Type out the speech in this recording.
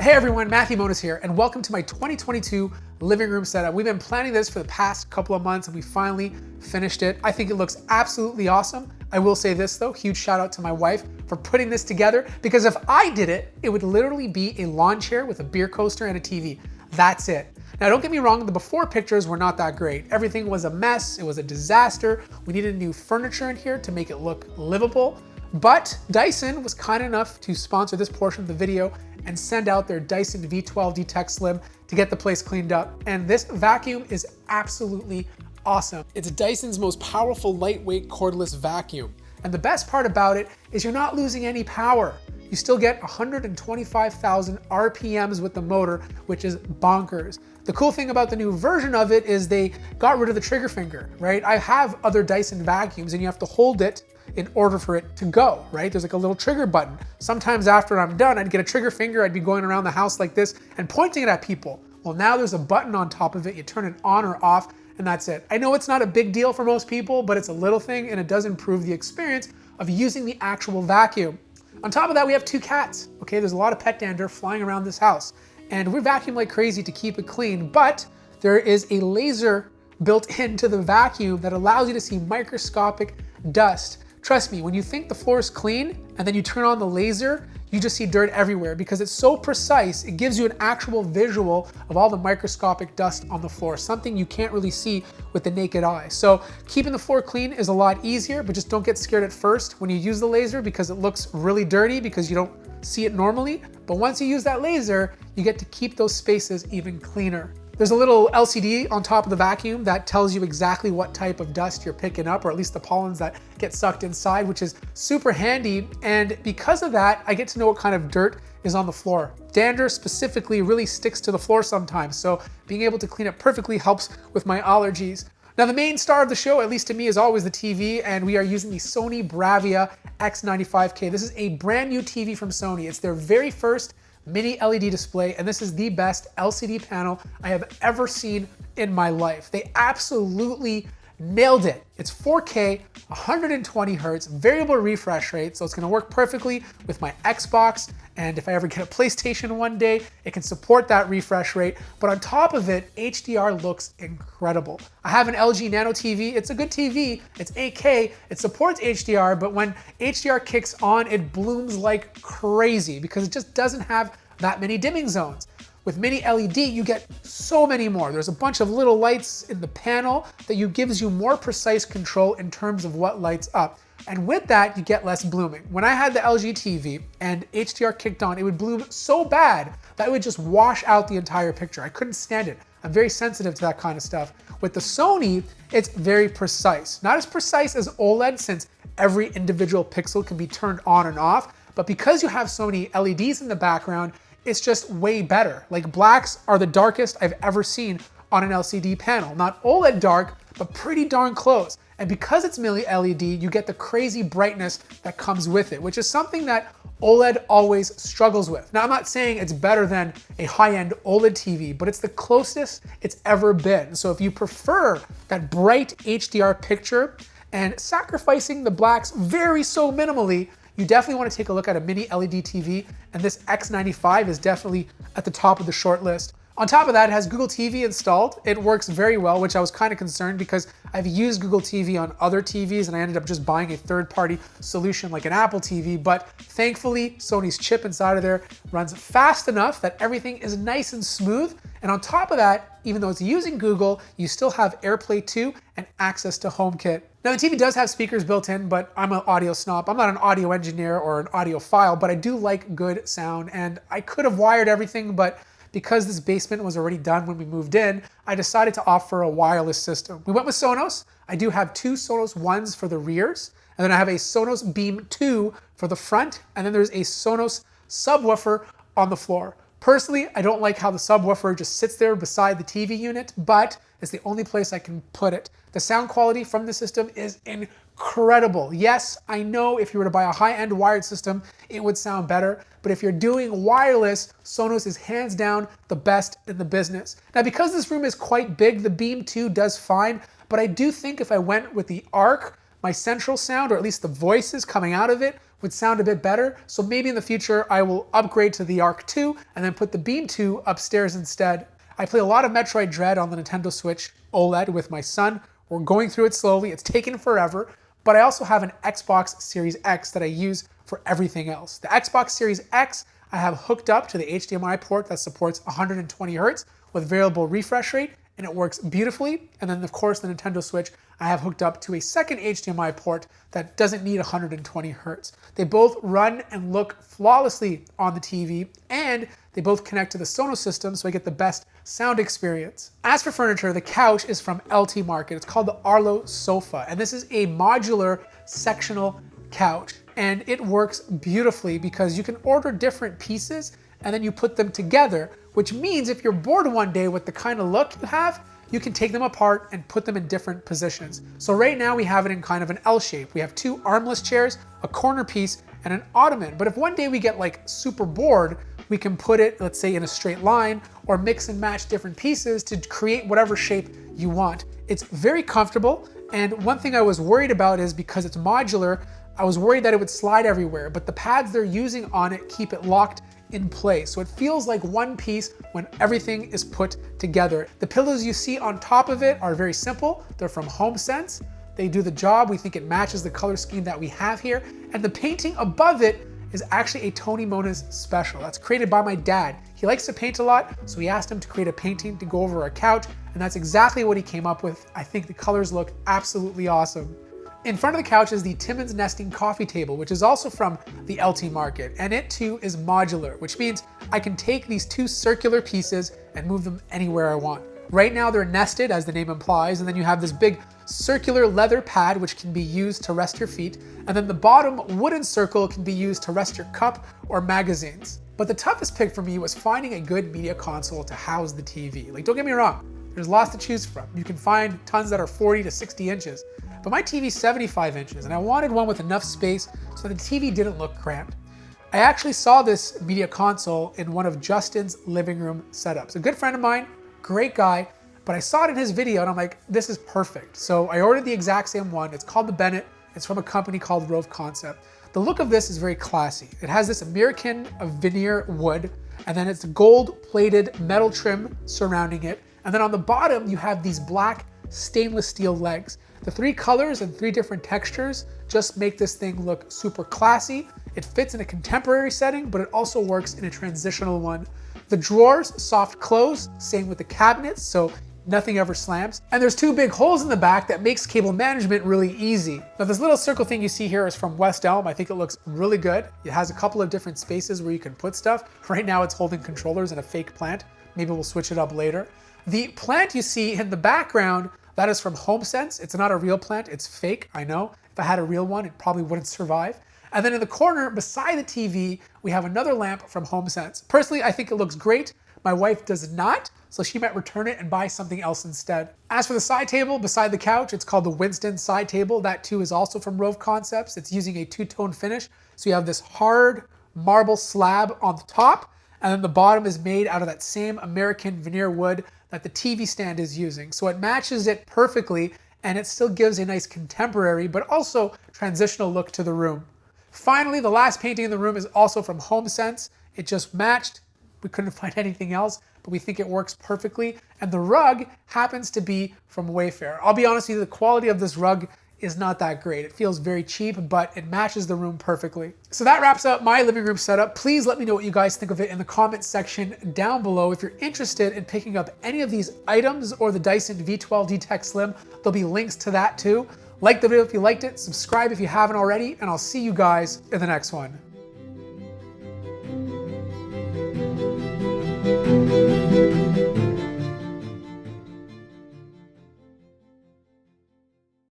Hey everyone, Matthew Monas here, and welcome to my 2022 living room setup. We've been planning this for the past couple of months and we finally finished it. I think it looks absolutely awesome. I will say this though, huge shout out to my wife for putting this together, because if I did it, it would literally be a lawn chair with a beer coaster and a TV. That's it. Now don't get me wrong, the before pictures were not that great. Everything was a mess, it was a disaster. We needed new furniture in here to make it look livable. But Dyson was kind enough to sponsor this portion of the video and send out their Dyson V12 Detect Slim to get the place cleaned up. And this vacuum is absolutely awesome. It's Dyson's most powerful lightweight cordless vacuum. And the best part about it is you're not losing any power. You still get 125,000 RPMs with the motor, which is bonkers. The cool thing about the new version of it is they got rid of the trigger finger, right? I have other Dyson vacuums and you have to hold it in order for it to go, right? There's like a little trigger button. Sometimes after I'm done, I'd get a trigger finger, I'd be going around the house like this and pointing it at people. Well, now there's a button on top of it, you turn it on or off, and that's it. I know it's not a big deal for most people, but it's a little thing and it does improve the experience of using the actual vacuum. On top of that, we have two cats, okay? There's a lot of pet dander flying around this house, and we vacuum like crazy to keep it clean, but there is a laser built into the vacuum that allows you to see microscopic dust. Trust me, when you think the floor is clean and then you turn on the laser, you just see dirt everywhere because it's so precise, it gives you an actual visual of all the microscopic dust on the floor, something you can't really see with the naked eye. So keeping the floor clean is a lot easier, but just don't get scared at first when you use the laser because it looks really dirty because you don't see it normally. But once you use that laser, you get to keep those spaces even cleaner. There's a little LCD on top of the vacuum that tells you exactly what type of dust you're picking up, or at least the pollens that get sucked inside, which is super handy. And because of that, I get to know what kind of dirt is on the floor. Dander specifically really sticks to the floor sometimes, so being able to clean it perfectly helps with my allergies. Now the main star of the show, at least to me, is always the TV, and we are using the Sony Bravia X95K. This is a brand new TV from Sony. It's their very first mini LED display, and this is the best LCD panel I have ever seen in my life. They absolutely nailed it. It's 4K, 120 hertz, variable refresh rate, so it's gonna work perfectly with my Xbox, and if I ever get a PlayStation one day, it can support that refresh rate. But on top of it, HDR looks incredible. I have an LG Nano TV. It's a good TV. It's 8K. It supports HDR, but when HDR kicks on, it blooms like crazy because it just doesn't have that many dimming zones. With mini LED, you get so many more. There's a bunch of little lights in the panel that gives you more precise control in terms of what lights up. And with that, you get less blooming. When I had the LG TV and HDR kicked on, it would bloom so bad that it would just wash out the entire picture. I couldn't stand it. I'm very sensitive to that kind of stuff. With the Sony, it's very precise. Not as precise as OLED, since every individual pixel can be turned on and off, but because you have so many LEDs in the background, it's just way better. Like blacks are the darkest I've ever seen on an LCD panel. Not OLED dark, but pretty darn close. And because it's mini LED, you get the crazy brightness that comes with it, which is something that OLED always struggles with. Now, I'm not saying it's better than a high-end OLED TV, but it's the closest it's ever been. So if you prefer that bright HDR picture and sacrificing the blacks very so minimally, you definitely want to take a look at a mini LED TV, and this X95 is definitely at the top of the short list. On top of that, it has Google TV installed. It works very well, which I was kind of concerned because I've used Google TV on other TVs and I ended up just buying a third-party solution like an Apple TV, but thankfully Sony's chip inside of there runs fast enough that everything is nice and smooth. And on top of that, even though it's using Google, you still have AirPlay 2 and access to HomeKit. Now the TV does have speakers built in, but I'm an audio snob. I'm not an audio engineer or an audiophile, but I do like good sound, and I could have wired everything, but because this basement was already done when we moved in, I decided to opt for a wireless system. We went with Sonos. I do have two Sonos Ones for the rears, and then I have a Sonos Beam 2 for the front, and then there's a Sonos subwoofer on the floor. Personally, I don't like how the subwoofer just sits there beside the TV unit, but it's the only place I can put it. The sound quality from the system is incredible. Yes, I know if you were to buy a high-end wired system, it would sound better, but if you're doing wireless, Sonos is hands down the best in the business. Now, because this room is quite big, the Beam 2 does fine, but I do think if I went with the Arc, my central sound, or at least the voices coming out of it, would sound a bit better. So maybe in the future, I will upgrade to the Arc 2 and then put the Beam 2 upstairs instead. I play a lot of Metroid Dread on the Nintendo Switch OLED with my son. We're going through it slowly. It's taken forever, but I also have an Xbox Series X that I use for everything else. The Xbox Series X I have hooked up to the HDMI port that supports 120 Hz with variable refresh rate, and it works beautifully. And then of course the Nintendo Switch I have hooked up to a second HDMI port that doesn't need 120 Hz. They both run and look flawlessly on the TV, and they both connect to the Sonos system, so I get the best sound experience. As for furniture, the couch is from LT Market. It's called the Arlo Sofa, and this is a modular sectional couch. And it works beautifully because you can order different pieces and then you put them together, which means if you're bored one day with the kind of look you have, you can take them apart and put them in different positions. So right now we have it in kind of an L shape. We have two armless chairs, a corner piece, and an ottoman. But if one day we get like super bored, we can put it, let's say, in a straight line or mix and match different pieces to create whatever shape you want. It's very comfortable. And one thing I was worried about is because it's modular, I was worried that it would slide everywhere, but the pads they're using on it keep it locked in place. So it feels like one piece when everything is put together. The pillows you see on top of it are very simple. They're from HomeSense. They do the job. We think it matches the color scheme that we have here. And the painting above it is actually a Tony Moniz special. That's created by my dad. He likes to paint a lot, so we asked him to create a painting to go over our couch, and that's exactly what he came up with. I think the colors look absolutely awesome. In front of the couch is the Timmins nesting coffee table, which is also from the LT Market, and it too is modular, which means I can take these two circular pieces and move them anywhere I want. Right now they're nested, as the name implies, and then you have this big circular leather pad which can be used to rest your feet, and then the bottom wooden circle can be used to rest your cup or magazines. But the toughest pick for me was finding a good media console to house the TV. Like, don't get me wrong, there's lots to choose from. You can find tons that are 40 to 60 inches. But my TV's 75 inches, and I wanted one with enough space so the TV didn't look cramped. I actually saw this media console in one of Justin's living room setups. A good friend of mine, great guy, but I saw it in his video and I'm like, this is perfect. So I ordered the exact same one. It's called the Bennett. It's from a company called Rove Concept. The look of this is very classy. It has this American veneer wood, and then it's gold-plated metal trim surrounding it. And then on the bottom, you have these black stainless steel legs. The three colors and three different textures just make this thing look super classy. It fits in a contemporary setting, but it also works in a transitional one. The drawers, soft close, same with the cabinets, so nothing ever slams. And there's two big holes in the back that makes cable management really easy. Now this little circle thing you see here is from West Elm. I think it looks really good. It has a couple of different spaces where you can put stuff. Right now it's holding controllers and a fake plant. Maybe we'll switch it up later. The plant you see in the background, that is from HomeSense. It's not a real plant, it's fake, I know. If I had a real one, it probably wouldn't survive. And then in the corner beside the TV, we have another lamp from HomeSense. Personally, I think it looks great. My wife does not, so she might return it and buy something else instead. As for the side table beside the couch, it's called the Winston side table. That too is also from Rove Concepts. It's using a two-tone finish. So you have this hard marble slab on the top, and then the bottom is made out of that same American veneer wood that the TV stand is using. So it matches it perfectly, and it still gives a nice contemporary, but also transitional look to the room. Finally, the last painting in the room is also from HomeSense. It just matched. We couldn't find anything else, but we think it works perfectly. And the rug happens to be from Wayfair. I'll be honest with you, the quality of this rug is not that great. It feels very cheap, but it matches the room perfectly. So that wraps up my living room setup. Please let me know what you guys think of it in the comment section down below. If you're interested in picking up any of these items or the Dyson V12 DTech Slim, there'll be links to that too. Like the video if you liked it, subscribe if you haven't already, and I'll see you guys in the next one.